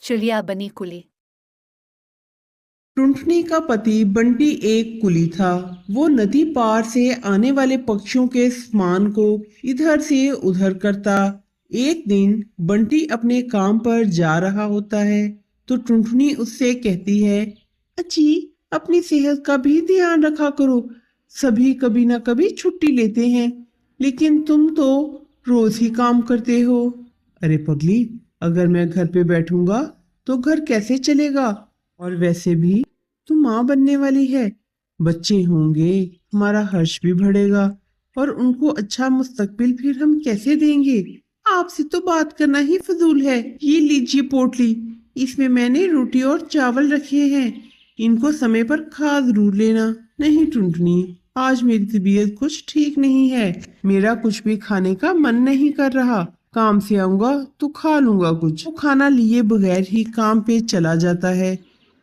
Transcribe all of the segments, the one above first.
चिड़िया बनी कुली। टुनटुनी का पति बंटी एक कुली था। वो नदी पार से आने वाले पक्षियों के सामान को इधर से उधर करता। एक दिन बंटी अपने काम पर जा रहा होता है तो टुनटुनी उससे कहती है, अच्छी, अपनी सेहत का भी ध्यान रखा करो। सभी कभी ना कभी छुट्टी लेते हैं, लेकिन तुम तो रोज ही काम करते हो। अरे पगली, अगर मैं घर पे बैठूंगा तो घर कैसे चलेगा? और वैसे भी तू माँ बनने वाली है, बच्चे होंगे, हमारा हर्ष भी बढ़ेगा और उनको अच्छा मुस्तकबिल फिर हम कैसे देंगे? आपसे तो बात करना ही फजूल है। ये लीजिए पोटली, इसमें मैंने रोटी और चावल रखे हैं। इनको समय पर खा जरूर लेना। नहीं टुनटुनी, आज मेरी तबीयत कुछ ठीक नहीं है। मेरा कुछ भी खाने का मन नहीं कर रहा। काम से आऊंगा तो खा लूंगा कुछ। वो खाना लिए बगैर ही काम पे चला जाता है।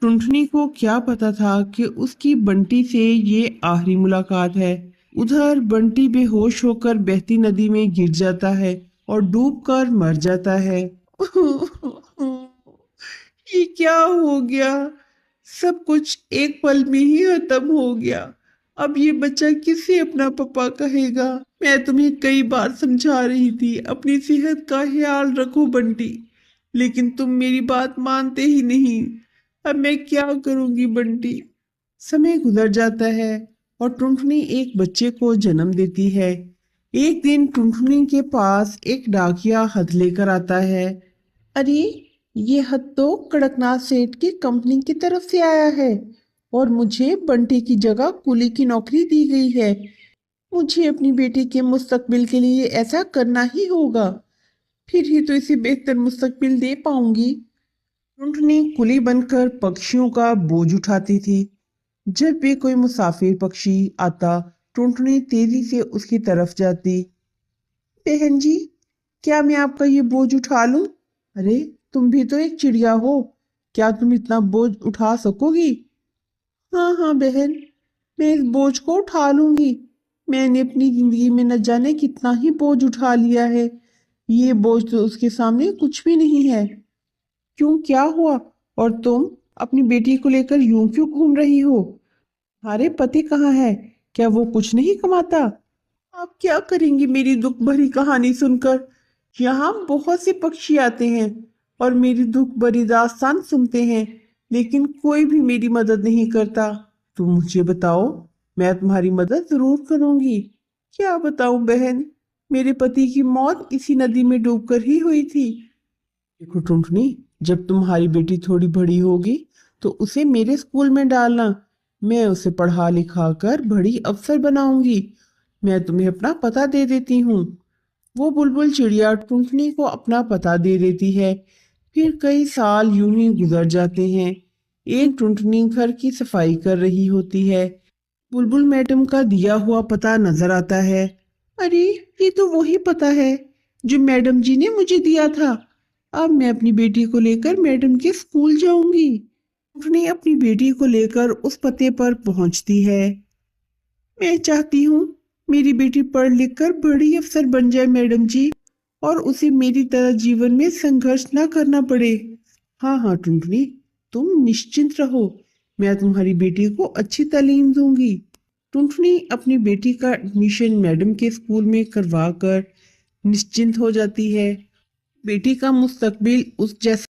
टुनटुनी को क्या पता था कि उसकी बंटी से ये आखिरी मुलाकात है। उधर बंटी बेहोश होकर बहती नदी में गिर जाता है और डूबकर मर जाता है। ये क्या हो गया? सब कुछ एक पल में ही खत्म हो गया। अब ये बच्चा किसे अपना पापा कहेगा? मैं तुम्हें कई बार समझा रही थी, अपनी सेहत का ख्याल रखो बंटी, लेकिन तुम मेरी बात मानते ही नहीं। अब मैं क्या करूंगी बंटी? समय गुजर जाता है और टुनटुनी एक बच्चे को जन्म देती है। एक दिन टुनटुनी के पास एक डाकिया खत लेकर आता है। अरे, ये खत तो कड़कनाथ सेठ की कंपनी की तरफ से आया है और मुझे बंटी की जगह कुली की नौकरी दी गई है। मुझे अपनी बेटी के मुस्तकबिल के लिए ऐसा करना ही होगा, फिर ही तो इसे बेहतर मुस्तकबिल दे पाऊंगी। टुनटुनी कुली बनकर पक्षियों का बोझ उठाती थी। जब भी कोई मुसाफिर पक्षी आता, टुनटुनी तेजी से उसकी तरफ जाती। बहन जी, क्या मैं आपका ये बोझ उठा लूं? अरे, तुम भी तो एक चिड़िया हो, क्या तुम इतना बोझ उठा सकोगी? हाँ हाँ बहन, मैं इस बोझ को उठा लूंगी। मैंने अपनी जिंदगी में न जाने कितना ही बोझ उठा लिया है। ये बोझ तो उसके सामने कुछ भी नहीं है। क्यों, क्या हुआ? और तुम अपनी बेटी को लेकर यूं क्यों घूम रही हो? तुम्हारे पति कहाँ है? क्या वो कुछ नहीं कमाता? आप क्या करेंगी मेरी दुख भरी कहानी सुनकर? यहाँ बहुत से पक्षी आते हैं और मेरी दुख भरी दास्तान सुनते हैं, लेकिन कोई भी मेरी मदद नहीं करता। तुम मुझे बताओ, मैं तुम्हारी मदद जरूर करूंगी। क्या बताऊं बहन, मेरे पति की मौत इसी नदी में डूबकर ही हुई थी। देखो टुनटुनी, जब तुम्हारी बेटी थोड़ी बड़ी होगी तो उसे मेरे स्कूल में डालना। मैं उसे पढ़ा लिखा कर बड़ी अफसर बनाऊंगी। मैं तुम्हें अपना पता दे देती हूँ। वो बुलबुल चिड़िया टुनटुनी को अपना पता दे देती है। फिर कई साल यूं ही गुजर जाते हैं। एक टुनटुनी घर की सफाई कर रही होती है। बुलबुल मैडम का दिया हुआ पता नजर आता है। अरे, ये तो वही पता है जो मैडम जी ने मुझे दिया था। अब मैं अपनी बेटी को लेकर मैडम के स्कूल जाऊंगी। टुनटुनी अपनी बेटी को लेकर उस पते पर पहुंचती है। मैं चाहती हूँ मेरी बेटी पढ़ लिख कर बड़ी अफसर बन जाए मैडम जी, और उसे मेरी तरह जीवन में संघर्ष ना करना पड़े। हाँ हाँ टुनटुनी, तुम निश्चिंत रहो, मैं तुम्हारी बेटी को अच्छी तालीम दूंगी। टुनटुनी अपनी बेटी का एडमिशन मैडम के स्कूल में करवा कर निश्चिंत हो जाती है। बेटी का मुस्तकबिल उस जैसा